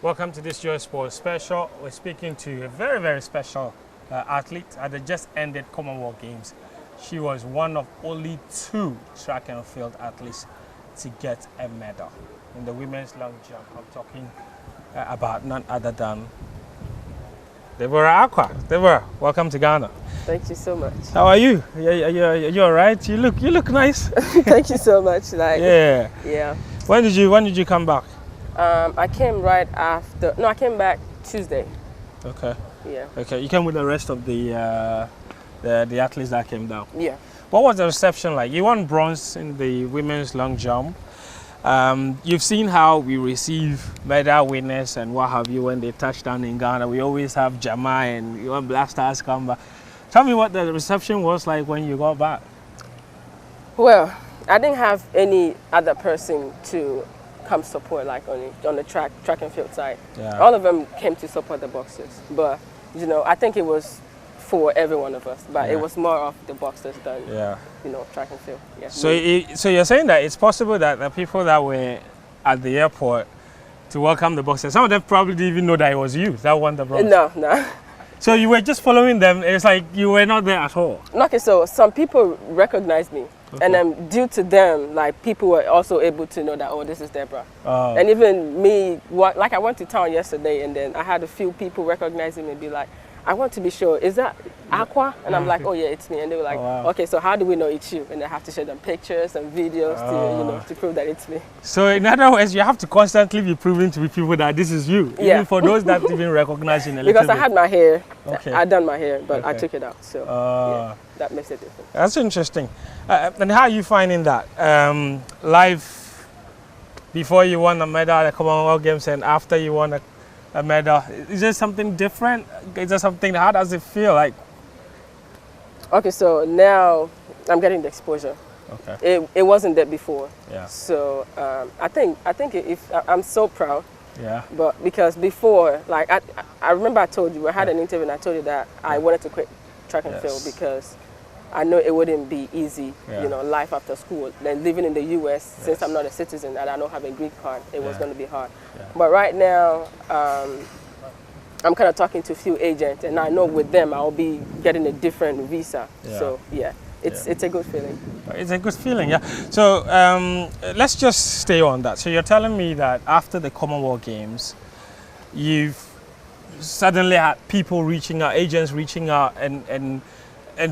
Welcome to this Joy Sports special. We're speaking to a very, very special athlete at the just ended Commonwealth Games. She was one of only 2 track and field athletes to get a medal. In the women's long jump, I'm talking about none other than Deborah Acquah. Deborah, welcome to Ghana. Thank you so much. How are you? You all right? You look nice. Thank you so much. Yeah. When did you come back? I came right after. No, I came back Tuesday. Okay. Yeah. Okay. You came with the rest of the athletes that came down. Yeah. What was the reception like? You won bronze in the women's long jump. You've seen how we receive medal winners and what have you when they touch down in Ghana. We always have Jamai and when Black Stars come back. Tell me what the reception was like when you got back. Well, I didn't have any other person to come support like on the track and field side. Yeah. All of them came to support the boxers, but I think it was for every one of us, but it was more of the boxers than track and field. Yeah. So you're saying that it's possible that the people that were at the airport to welcome the boxers, some of them probably didn't even know that it was you that won the bronze. No. So you were just following them. It's like you were not there at all. Okay, so some people recognized me. Okay. And then due to them, like people were also able to know that, oh, this is Deborah. Oh. And even me, like I went to town yesterday and then I had a few people recognizing me and be like, I want to be sure, is that Acquah? And I'm like, oh yeah, it's me. And they were like, okay, so how do we know it's you? And I have to show them pictures and videos to prove that it's me. So in other words, you have to constantly be proving to people that this is you. Yeah. Even for those that even recognize you in a little Because bit. I had my hair, okay. I done my hair, but I took it out. So yeah, that makes it different. That's interesting. And how are you finding that? Life before you won a medal at the Commonwealth Games and after you won a medal, is there something different? Is there something, how does it feel like? Okay, so now I'm getting the exposure. Okay. It wasn't there before. Yeah. So I think if I'm so proud. Yeah. But because before, like I remember I told you, I had an interview and I told you that I wanted to quit track and field because I know it wouldn't be easy, life after school. Then living in the US, since I'm not a citizen and I don't have a green card, it was going to be hard. Yeah. But right now, I'm kind of talking to a few agents and I know with them I'll be getting a different visa. Yeah. So it's a good feeling. It's a good feeling, yeah. So let's just stay on that. So you're telling me that after the Commonwealth Games, you've suddenly had people reaching out, agents reaching out and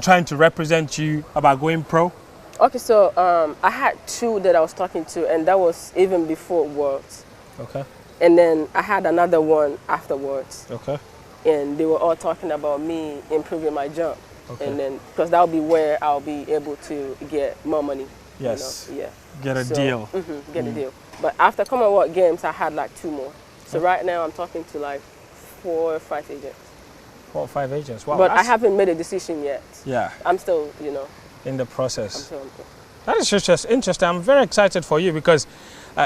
trying to represent you about going pro? Okay, so I had 2 that I was talking to, and that was even before Worlds. Okay. And then I had another one afterwards. Okay. And they were all talking about me improving my jump. Okay. And then, because that'll be where I'll be able to get more money. Yes. Yeah. Get a deal. Get a deal. But after Commonwealth Games, I had like 2 more. So right now I'm talking to like 4 or 5 agents. 4 or 5 agents. Wow. But I haven't made a decision yet. Yeah. I'm still, in the process. I'm still in the process. That is just interesting. I'm very excited for you because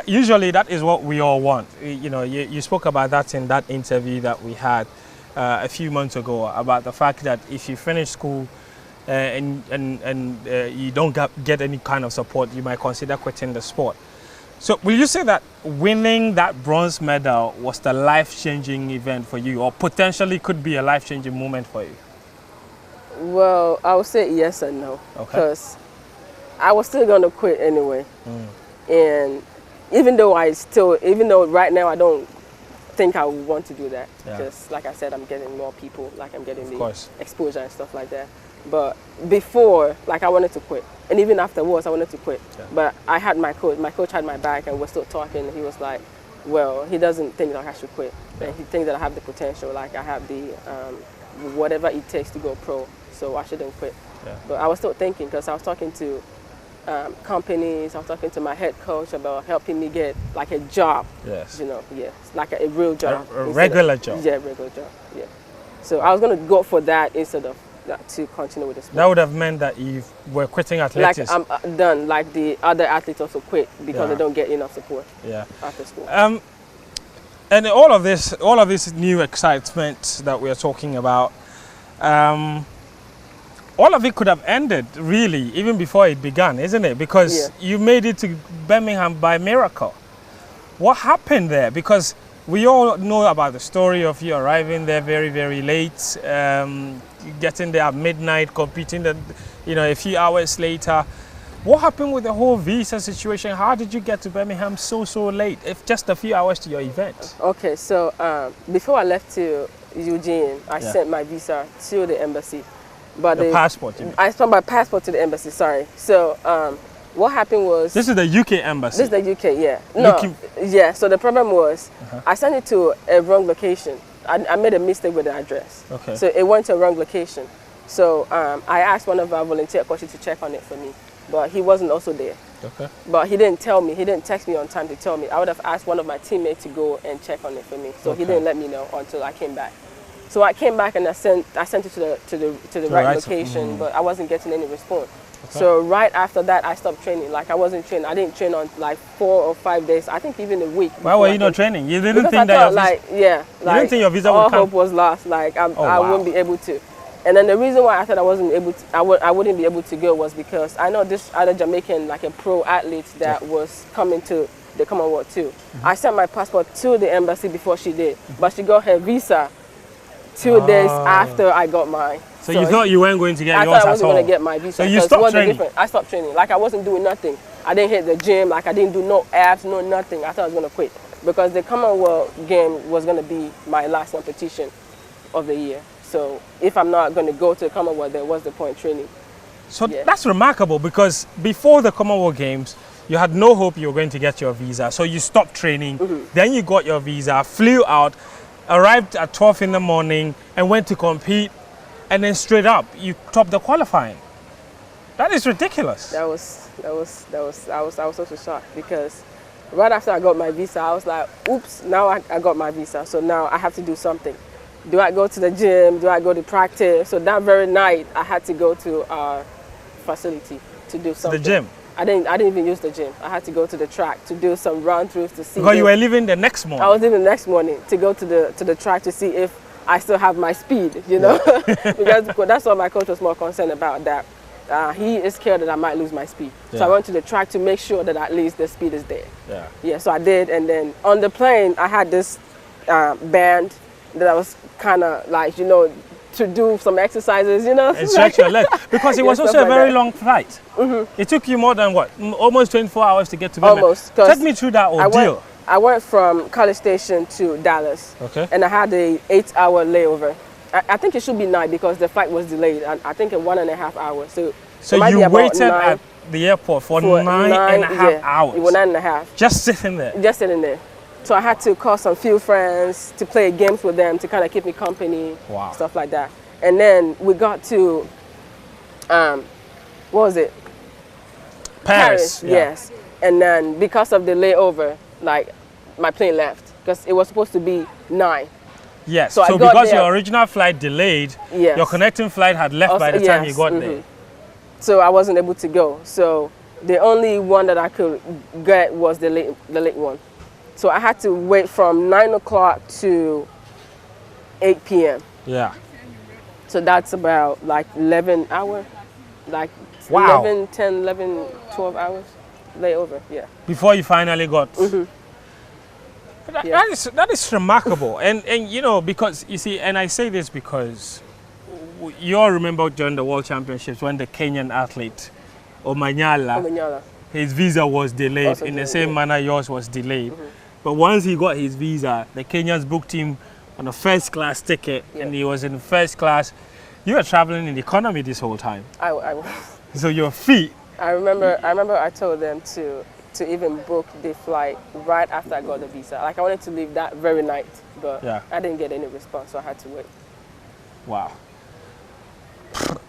usually that is what we all want. You spoke about that in that interview that we had a few months ago about the fact that if you finish school and you don't get any kind of support, you might consider quitting the sport. So will you say that winning that bronze medal was the life-changing event for you, or potentially could be a life-changing moment for you? Well, I would say yes and no. Okay. Because I was still going to quit anyway. And even though right now I don't think I would want to do that, because like I said, I'm getting more people, like I'm getting the exposure and stuff like that. But before, like I wanted to quit. And even afterwards, I wanted to quit. Yeah. But I had my coach had my back and we're still talking. And he was like, well, he doesn't think that I should quit. Yeah. And he thinks that I have the potential, like I have the, whatever it takes to go pro. So I shouldn't quit. Yeah. But I was still thinking, because I was talking to companies, I was talking to my head coach about helping me get like a job. Yes. Like a real job. A regular job. Yeah, regular job, yeah. So I was going to go for that instead of to continue with the sport. That would have meant that you were quitting athletics. Like I'm done. Like the other athletes also quit because they don't get enough support after school. And all of this new excitement that we are talking about, all of it could have ended really even before it began, isn't it? Because you made it to Birmingham by miracle. What happened there? Because we all know about the story of you arriving there very, very late, getting there at midnight, competing, a few hours later. What happened with the whole visa situation? How did you get to Birmingham so late, if just a few hours to your event? Okay, so before I left to Eugene, I sent my visa to the embassy. But the passport, you mean? I sent my passport to the embassy, sorry. So what happened was... This is the UK embassy? This is the UK, yeah. No, yeah, so the problem was I sent it to a wrong location. I made a mistake with the address. Okay. So it went to a wrong location. So I asked one of our volunteer coaches to check on it for me, but he wasn't also there. Okay. But he didn't tell me, he didn't text me on time to tell me. I would have asked one of my teammates to go and check on it for me. So he didn't let me know until I came back. So I came back and I sent it to the right location, but I wasn't getting any response. Okay. So right after that, I stopped training. Like I wasn't training. I didn't train on like 4 or 5 days. I think even a week. Why were you not training? You didn't think that you didn't think your visa would come? All hope was lost. Like I wouldn't be able to. And then the reason why I thought I wasn't able to, I wouldn't be able to go was because I know this other Jamaican, like a pro athlete that was coming to the Commonwealth too. I sent my passport to the embassy before she did, but she got her visa 2 days after I got mine. So you thought you weren't going to get yours at all? I thought I wasn't going to get my visa. So you stopped training? I stopped training. Like I wasn't doing nothing. I didn't hit the gym. Like I didn't do no abs, no nothing. I thought I was going to quit because the Commonwealth game was going to be my last competition of the year. So if I'm not going to go to the Commonwealth, then what's the point training? So that's remarkable because before the Commonwealth Games, you had no hope you were going to get your visa. So you stopped training. Then you got your visa, flew out, arrived at 12 in the morning and went to compete. And then straight up, you topped the qualifying. That is ridiculous. I was also shocked because right after I got my visa, I was like, oops, now I got my visa. So now I have to do something. Do I go to the gym? Do I go to practice? So that very night, I had to go to our facility to do something. The gym? I didn't even use the gym. I had to go to the track to do some run-throughs to see. Because you were leaving the next morning? I was leaving the next morning to go to the track to see if I still have my speed, you know? Because that's what my coach was more concerned about, that he is scared that I might lose my speed. So I went to the track to make sure that at least the speed is there. Yeah, so I did. And then on the plane, I had this band that I was kind of like, to do some exercises, And stretch your legs. Because it was also a very long flight. It took you more than what? Almost 24 hours to get to Birmingham. Almost. Take me through that ordeal. I went from College Station to Dallas. Okay. And I had a 8-hour layover. I think it should be 9 because the flight was delayed. I think 1.5 hours. So you waited at the airport for 9.5 hours? It was 9.5. Just sitting there? Just sitting there. So I had to call some few friends to play games with them to kind of keep me company, stuff like that. And then we got to, what was it? Paris. Yes. And then because of the layover, like my plane left because it was supposed to be 9. Yes. So because your original flight delayed, your connecting flight had left by the time you got there. So I wasn't able to go. So the only one that I could get was the late one. So I had to wait from 9 o'clock to 8 p.m. Yeah. So that's about like 11 hours, like 11, 10, 11, 12 hours layover, Before you finally got... That is remarkable. and because, you see, and I say this because you all remember during the World Championships when the Kenyan athlete, Omanyala, his visa was delayed also in the same manner yours was delayed. But once he got his visa, the Kenyans booked him on a first class ticket and he was in first class. You were traveling in economy this whole time. I was. So your feet. I remember I told them to even book the flight right after I got the visa. Like I wanted to leave that very night, but I didn't get any response, so I had to wait. Wow.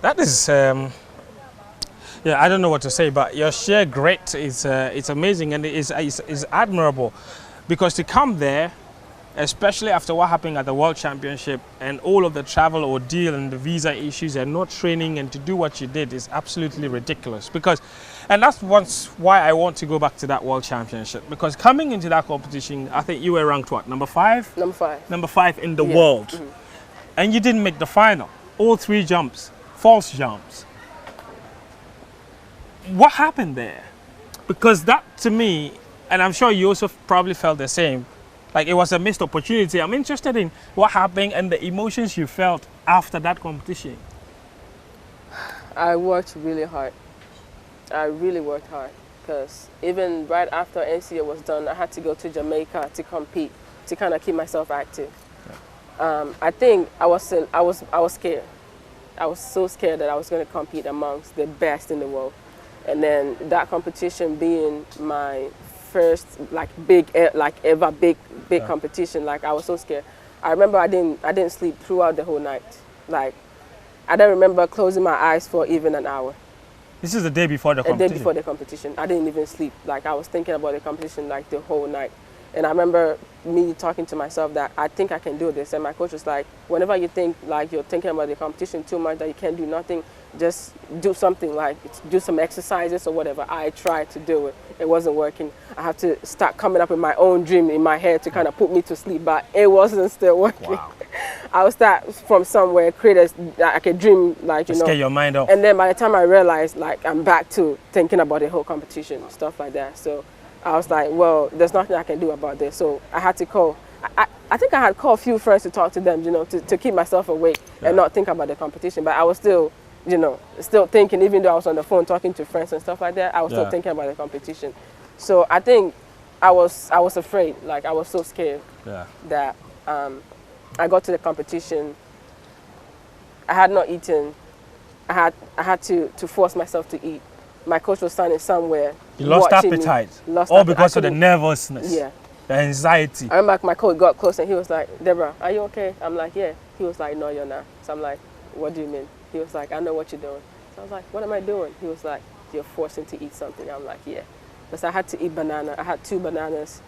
That is, I don't know what to say, but your sheer grit is it's amazing and it is admirable. Because to come there, especially after what happened at the World Championship and all of the travel ordeal and the visa issues and not training and to do what you did is absolutely ridiculous. And that's why I want to go back to that World Championship. Because coming into that competition, I think you were ranked what, number 5? Number 5. Number 5 in the world. And you didn't make the final. All 3 jumps, false jumps. What happened there? Because that to me, and I'm sure you also probably felt the same, Like it was a missed opportunity. I'm interested in what happened and the emotions you felt after that competition. I worked really hard. I really worked hard because even right after NCA was done, I had to go to Jamaica to compete to kind of keep myself active. I think I was scared. I was so scared that I was going to compete amongst the best in the world, and then that competition being my first ever big competition. Like I was so scared. I remember I didn't sleep throughout the whole night. Like I don't remember closing my eyes for even an hour. This is the day before the competition? The day before the competition. I didn't even sleep. Like I was thinking about the competition like the whole night. And I remember me talking to myself that I think I can do this. And my coach was like, whenever you think like you're thinking about the competition too much, that you can't do nothing, just do something, like do some exercises or whatever. I tried to do it. It wasn't working. I had to start coming up with my own dream in my head to kind of put me to sleep, but it wasn't still working. Wow. I would start from somewhere, create a dream, like, you know. Get your mind off. And then by the time I realized, like, I'm back to thinking about the whole competition, stuff like that. So I was like, well, there's nothing I can do about this. So I had to call. I think I had called a few friends to talk to them, you know, to keep myself awake and not think about the competition. But I was still, you know, still thinking, even though I was on the phone talking to friends and stuff like that, I was still thinking about the competition. So I think I was afraid, like I was so scared that I got to the competition. I had not eaten. I had to force myself to eat. My coach was standing somewhere. You lost appetite. All because of the nervousness. Yeah. The anxiety. I remember my coach got close and he was like, Deborah, are you okay? I'm like, yeah. He was like, no, you're not. So I'm like, what do you mean? He was like, I know what you're doing. So I was like, what am I doing? He was like, you're forcing to eat something. I'm like, yeah. Because I had to eat banana. I had 2 bananas.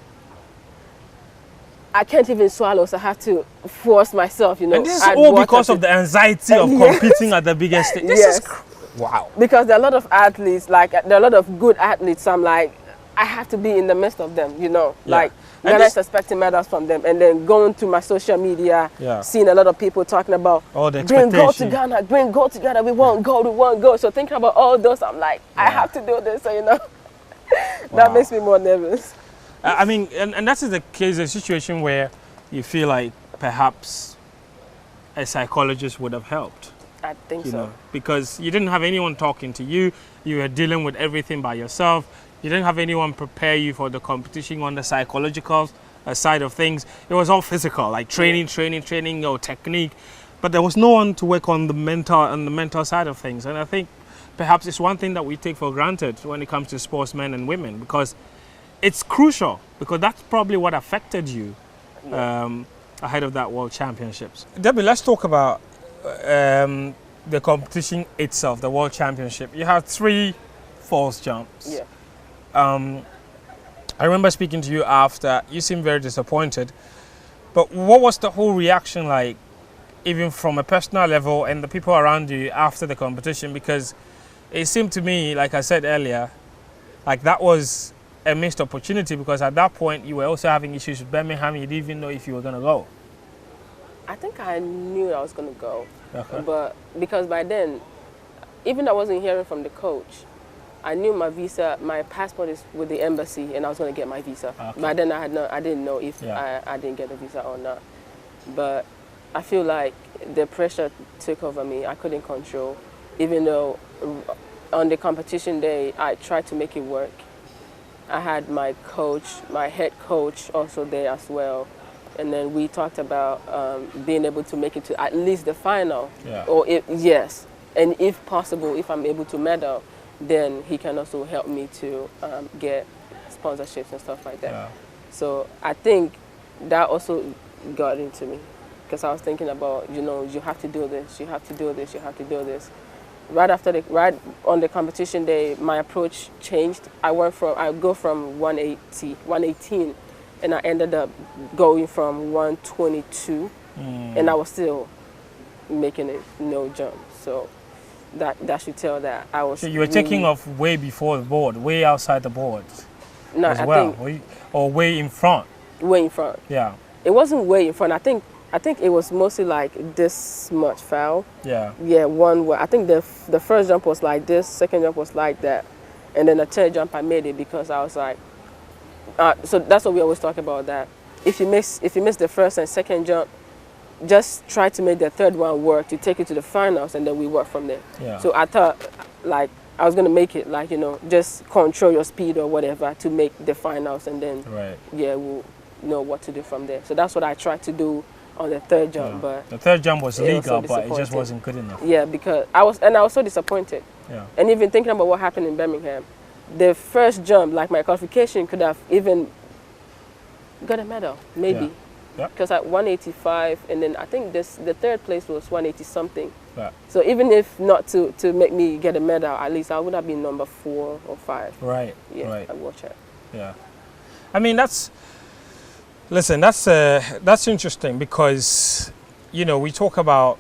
I can't even swallow, so I have to force myself, you know. And this is all because of the anxiety of competing at the biggest stage. This is wow. Because there are a lot of athletes, like there are a lot of good athletes. So I'm like, I have to be in the midst of them, you know. Like Ghana is expecting medals from them, and then going to my social media, seeing a lot of people talking about all the bring gold to Ghana, bring gold together. We want gold, we want gold. So thinking about all those, I'm like, I have to do this. So you know, that makes me more nervous. I mean, and that is the case, a situation where you feel like perhaps a psychologist would have helped. I think so. Know, because you didn't have anyone talking to you. You were dealing with everything by yourself. You didn't have anyone prepare you for the competition on the psychological side of things. It was all physical, like training, or technique. But there was no one to work on the mental side of things. And I think perhaps it's one thing that we take for granted when it comes to sportsmen and women, because it's crucial, because that's probably what affected you ahead of that World Championships. Debbie, let's talk about the competition itself, the World Championship. You had 3 false jumps. Yeah. I remember speaking to you after. You seemed very disappointed. But what was the whole reaction like, even from a personal level and the people around you after the competition? Because it seemed to me, like I said earlier, like that was a missed opportunity, because at that point you were also having issues with Birmingham. You didn't even know if you were going to go. I think I knew I was going to go, but because by then, even though I wasn't hearing from the coach, I knew my passport is with the embassy, and I was going to get my visa. By then I didn't know if I didn't get the visa or not. But I feel like the pressure took over me. I couldn't control, even though on the competition day I tried to make it work. I had my coach, my head coach also there as well. And then we talked about being able to make it to at least the final. Or and if possible, if I'm able to medal, then he can also help me to get sponsorships and stuff like that. So I think that also got into me, because I was thinking about, you know, you have to do this, you have to do this, you have to do this. Right on the competition day, my approach changed. I go from 118, and I ended up going from 122, and I was still making it no jump. So that should tell that I was. So you were taking off way before the board, way outside the board. No, as well, or way in front. Way in front. Yeah. It wasn't way in front. I think it was mostly like this much foul. Yeah. Yeah, one way. I think the first jump was like this, second jump was like that, and then the third jump I made it because I was like, so that's what we always talk about, that if you miss the first and second jump, just try to make the third one work to take it to the finals, and then we work from there. Yeah. So I thought, like, I was gonna make it, like, just control your speed or whatever to make the finals, and then we'll know what to do from there. So that's what I tried to do on the third jump. But the third jump was legal, but it just wasn't good enough. Yeah, because I was so disappointed. Yeah. And even thinking about what happened in Birmingham, the first jump, like my qualification, could have even got a medal, maybe. Yeah. Because at 185, and then I think the third place was 180 something. Yeah. So even if not to make me get a medal, at least I would have been number 4 or 5. Right. Yeah. Right. I watch it. Yeah. I mean, that's interesting because, we talk about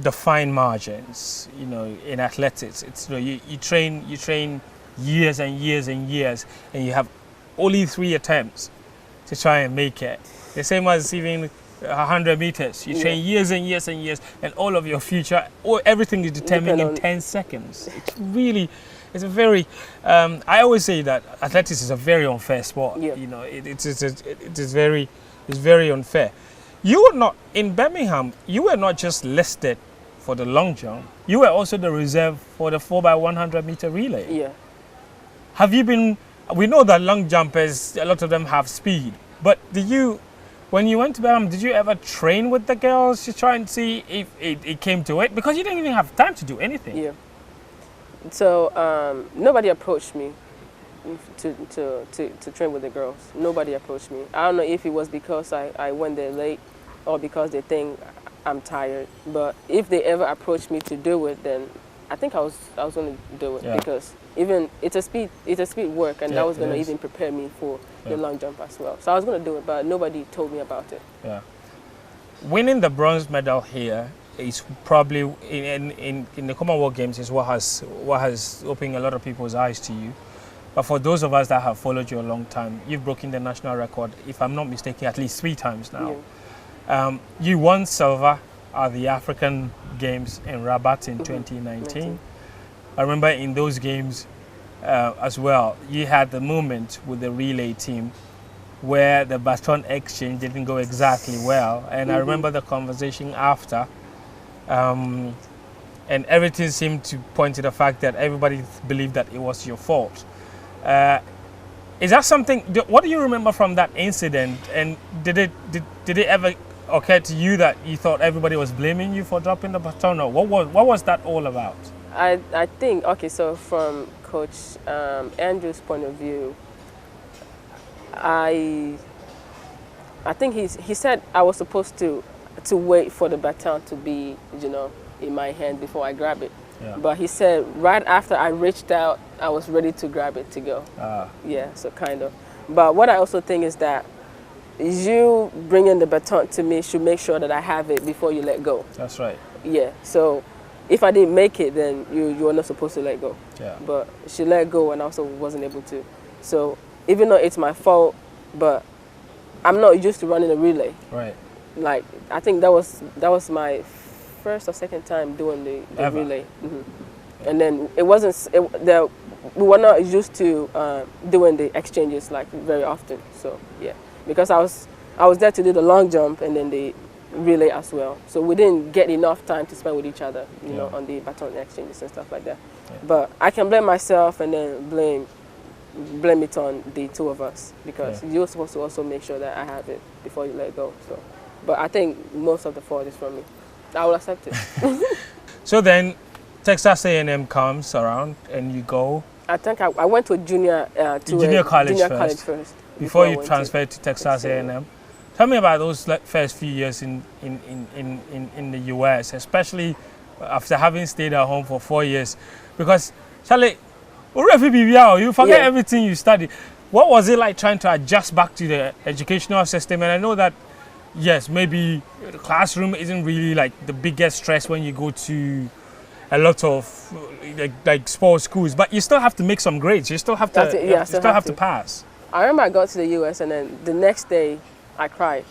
the fine margins, in athletics. It's, you train years and years and years, and you have only 3 attempts to try and make it. The same as even 100 meters. You train years and years and years, and all of your future, everything is determined in 10 seconds. It's a very, I always say that athletics is a very unfair sport. Yeah. It is very unfair. You were not, in Birmingham, you were not just listed for the long jump, you were also the reserve for the 4x100 meter relay. Yeah. Have you been, we know that long jumpers, a lot of them have speed, but when you went to Birmingham, did you ever train with the girls to try and see if it came to it? Because you didn't even have time to do anything. Yeah. So nobody approached me to train with the girls. Nobody approached me. I don't know if it was because I went there late or because they think I'm tired. But if they ever approached me to do it, then I think I was going to do it because even it's a speed work, and that was going to even prepare me for the long jump as well. So I was going to do it, but nobody told me about it. Yeah. Winning the bronze medal here is probably in the Commonwealth Games is what has opened a lot of people's eyes to you. But for those of us that have followed you a long time, you've broken the national record, if I'm not mistaken, at least 3 times now. Yeah. You won silver at the African Games in Rabat in 2019. I remember in those games as well, you had the moment with the relay team where the baton exchange didn't go exactly well. And I remember the conversation after, and everything seemed to point to the fact that everybody believed that it was your fault. Is that something, what do you remember from that incident? And did it ever occur to you that you thought everybody was blaming you for dropping the baton? Or what was that all about? I think, okay, so from Coach Andrew's point of view, I think he said I was supposed to wait for the baton to be, in my hand before I grab it. Yeah. But he said right after I reached out, I was ready to grab it to go. Yeah, so kind of. But what I also think is that you bringing the baton to me should make sure that I have it before you let go. That's right. Yeah, so if I didn't make it, then you are not supposed to let go. Yeah. But she let go and also wasn't able to. So even though it's my fault, but I'm not used to running a relay. Right. Like, I think that was my first or second time doing the relay. And then it wasn't, we were not used to doing the exchanges like very often. So yeah, because I was there to do the long jump and then the relay as well. So we didn't get enough time to spend with each other, you know, on the baton exchanges and stuff like that. Yeah. But I can blame myself and then blame it on the two of us, because you're supposed to also make sure that I have it before you let go. So, but I think most of the fault is from me. I will accept it. So then, Texas A&M comes around and you go. I think I went to junior college first before you transferred to Texas A&M. Tell me about those first few years in the US, especially after having stayed at home for 4 years, because Charlie, you forget everything you studied. What was it like trying to adjust back to the educational system? And I know that, yes, maybe the classroom isn't really like the biggest stress when you go to a lot of like sports schools, but you still have to make some grades. You still have to, still have to pass. I remember I got to the US and then the next day I cried.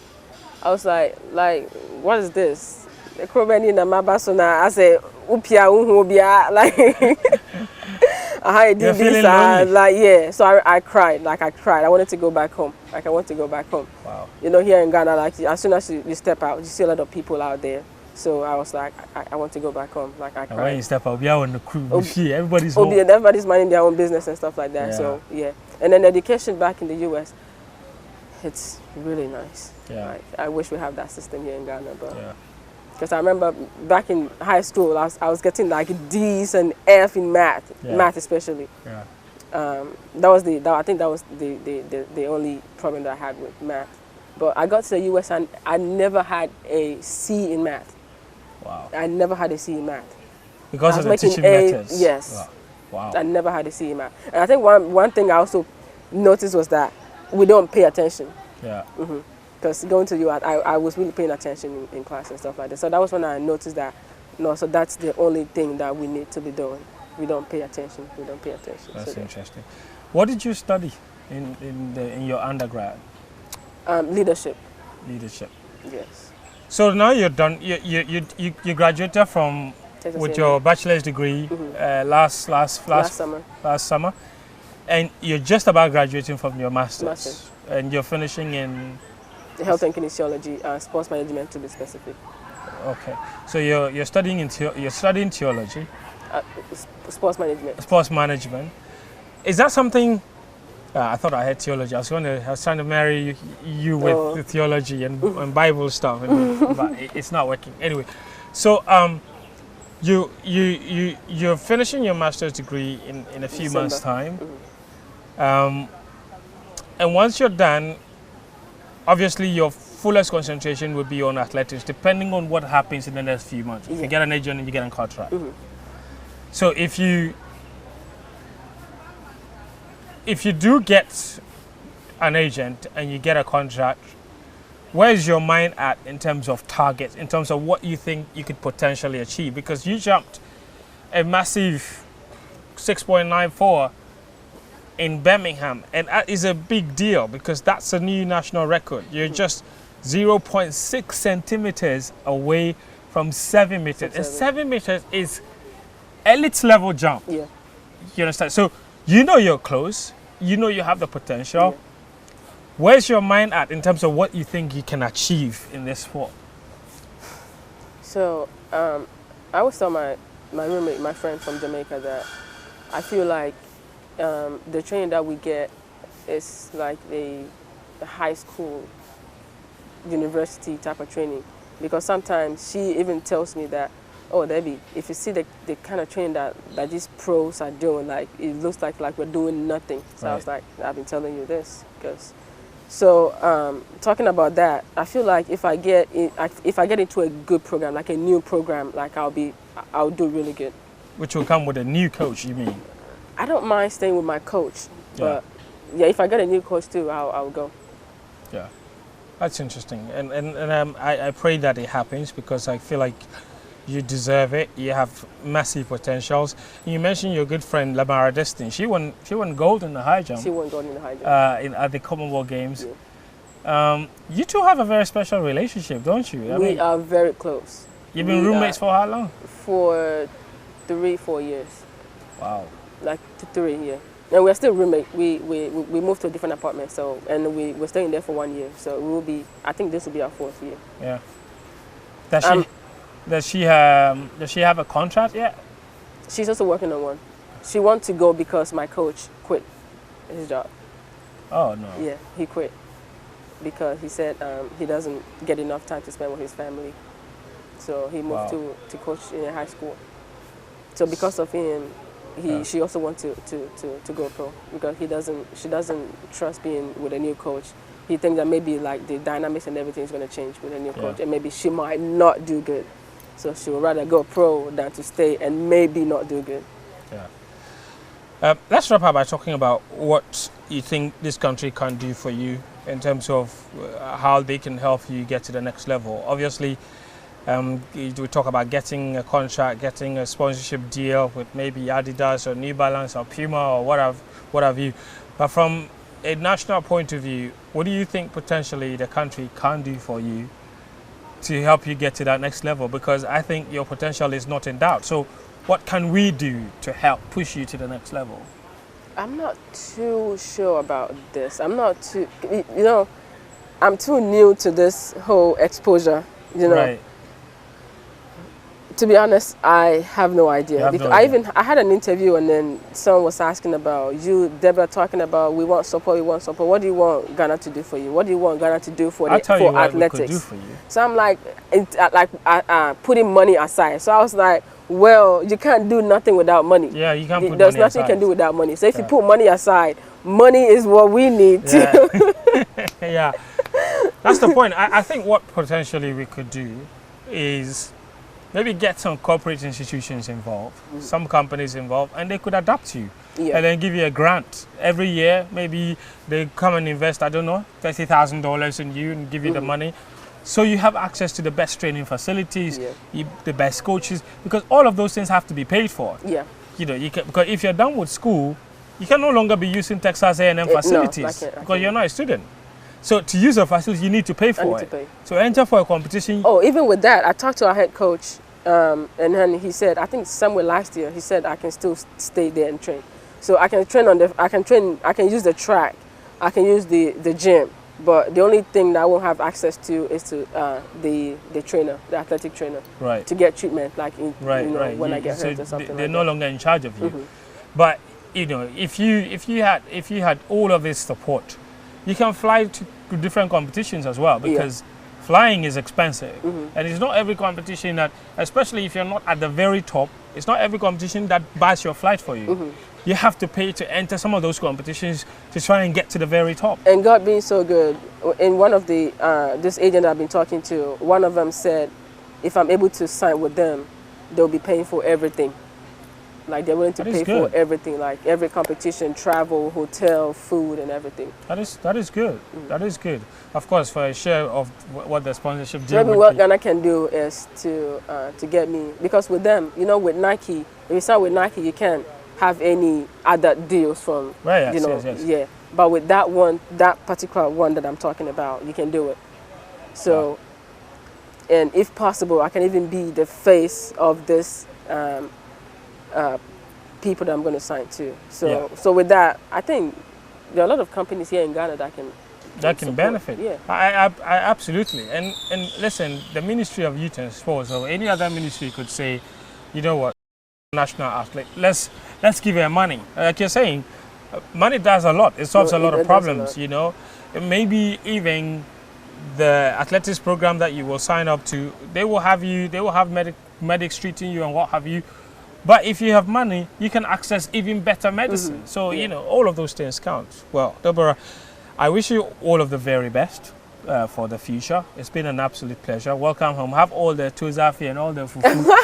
I was like, what is this? I said, like, I did You're this, feeling lonely. like, yeah. So I cried, like I cried. I wanted to go back home. Like I want to go back home. Wow. You know, here in Ghana, like as soon as you step out, you see a lot of people out there. So I was like, I want to go back home. Like I And when cried. you step out, we are on the crew. Everybody's Oh, home. yeah, everybody's minding their own business and stuff like that. Yeah. So yeah. And then education back in the U.S., it's really nice. Yeah. Like, I wish we have that system here in Ghana, but. Yeah. Because I remember back in high school, I was getting like D's and F in math, math especially. Yeah. I think that was the only problem that I had with math. But I got to the US and I never had a C in math. Wow. I never had a C in math. Because of the teaching methods? Yes. Wow. I never had a C in math. And I think one thing I also noticed was that we don't pay attention. Yeah. Because going to you, I was really paying attention in class and stuff like that. So that was when I noticed that, no, so that's the only thing that we need to be doing. We don't pay attention. We don't pay attention. That's interesting. What did you study in your undergrad? Leadership. Leadership. Yes. So now you're done. You graduated from Texas with A&M. your bachelor's degree last summer. Last summer, and you're just about graduating from your master's. Master's. And you're finishing in Health and kinesiology, sports management to be specific. Okay, so you're studying studying theology, Sports management. sports management. Is that something? I thought I had theology. I was trying to marry you with the theology and Bible stuff, but it's not working. Anyway, so you're finishing your master's degree in a few months' time, and once you're done, obviously your fullest concentration will be on athletics, depending on what happens in the next few months. If you get an agent and you get a contract. So if you do get an agent and you get a contract, where's your mind at in terms of targets, in terms of what you think you could potentially achieve? Because you jumped a massive 6.94 in Birmingham, and that is a big deal because that's a new national record. You're just 0.6 centimeters away from 7 meters. And 7 meters is elite level jump. Yeah. You understand? So you know you're close. You know you have the potential. Yeah. Where's your mind at in terms of what you think you can achieve in this sport? So I always tell my roommate, my friend from Jamaica, that I feel like the training that we get is like the high school, university type of training. Because sometimes she even tells me that, oh, Debbie, if you see the kind of training that these pros are doing, like it looks like we're doing nothing. So I was like, I've been telling you this. So talking about that, I feel like if I get into a good program, like a new program, like I'll do really good. Which will come with a new coach, you mean? I don't mind staying with my coach, but yeah, if I get a new coach too, I'll go. Yeah, that's interesting, and I pray that it happens because I feel like you deserve it. You have massive potentials. You mentioned your good friend Lamara Destin. She won gold in the high jump. She won gold in the high jump. At the Commonwealth Games. Yeah. You two have a very special relationship, don't you? We are very close. You've been roommates for how long? For 3-4 years. Wow. Like 3, yeah. And we're still roommates. We moved to a different apartment, so and we're staying there for 1 year. So we will be. I think this will be our 4th year. Yeah. Does she have a contract yet? She's also working on one. She wants to go because my coach quit his job. Oh no. Yeah, he quit because he said he doesn't get enough time to spend with his family. So he moved to coach in a high school. So because of him, she also wants to go pro because she doesn't trust being with a new coach. He thinks that maybe like the dynamics and everything is going to change with a new coach, and maybe she might not do good. So she would rather go pro than to stay and maybe not do good. Yeah. Let's wrap up by talking about what you think this country can do for you in terms of how they can help you get to the next level. Obviously, we talk about getting a contract, getting a sponsorship deal with maybe Adidas or New Balance or Puma or what have you. But from a national point of view, what do you think potentially the country can do for you to help you get to that next level? Because I think your potential is not in doubt. So what can we do to help push you to the next level? I'm not too sure about this. I'm not too, I'm too new to this whole exposure, Right. To be honest, I have no idea. Because I had an interview and then someone was asking about you, Deborah, talking about we want support. What do you want Ghana to do for you? What do you want Ghana to do for athletics? We could do for you. So I'm like, putting money aside. So I was like, well, you can't do nothing without money. Yeah, you can't put There's money nothing aside. you can do without money. So if you put money aside, money is what we need to. Yeah, that's the point. I think what potentially we could do is maybe get some corporate institutions involved, some companies involved, and they could adapt you. And then give you a grant every year. Maybe they come and invest, I don't know, $30,000 in you and give you the money. So you have access to the best training facilities, the best coaches, because all of those things have to be paid for. Yeah. Because if you're done with school, you can no longer be using Texas A&M facilities because you're not a student. So to use a facility, you need to pay for it. So enter for a competition. Oh, even with that, I talked to our head coach, and then he said, I think somewhere last year, he said I can still stay there and train. So I can train I can use the track, I can use the gym, but the only thing that I won't have access to is to the trainer, the athletic trainer, to get treatment, like when I get hurt or something. They're no longer in charge of you. But if you had all of this support, you can fly to different competitions as well, because flying is expensive. And it's not every competition that, especially if you're not at the very top, it's not every competition that buys your flight for you. You have to pay to enter some of those competitions to try and get to the very top. And God being so good, in one of the, this agent I've been talking to, one of them said, if I'm able to sign with them, they'll be paying for everything. Like they're willing to pay for everything, like every competition, travel, hotel, food, and everything. That is good. That is good. Of course, for a share of what the sponsorship deal maybe would what be. Ghana can do is to get me, because with them, with Nike, if you sign with Nike, you can't have any other deals from, yes. But with that one, that particular one that I'm talking about, you can do it. So, and if possible, I can even be the face of this. People that I'm going to sign to. So with that, I think there are a lot of companies here in Ghana that can benefit. Yeah, I absolutely. And listen, the Ministry of Youth and Sports or any other ministry could say, you know what, national athlete, let's give her money. Like you're saying, money does a lot. It solves a lot of problems. Maybe even the athletics program that you will sign up to, they will have medics treating you and what have you. But if you have money, you can access even better medicine. So, all of those things count. Well, Deborah, I wish you all of the very best for the future. It's been an absolute pleasure. Welcome home. Have all the tuzafi and all the fufu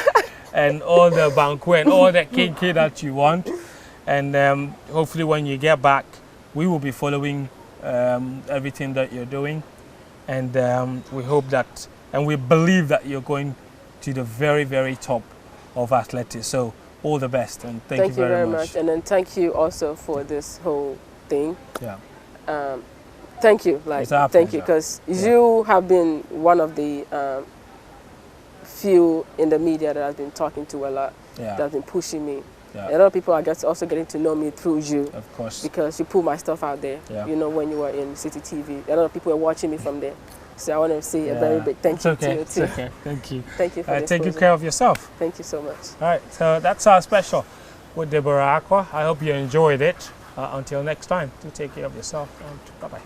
and all the banku and all the cake that you want. And hopefully when you get back, we will be following everything that you're doing. And we hope that, and we believe that you're going to the very, very top of athletics. So all the best, and thank you very much. And then thank you also for this whole thing. Yeah. Thank you, thank you, because you have been one of the few in the media that I've been talking to a lot. That have been pushing me. A lot of people are also getting to know me through you. Of course. Because you put my stuff out there. When you were in City TV, a lot of people are watching me from there. So I want to say a very big thank you to you too. It's okay. Thank you. Thank you for this. Take good care of yourself. Thank you so much. All right, so that's our special with Deborah Acquah. I hope you enjoyed it. Until next time, do take care of yourself, and bye-bye.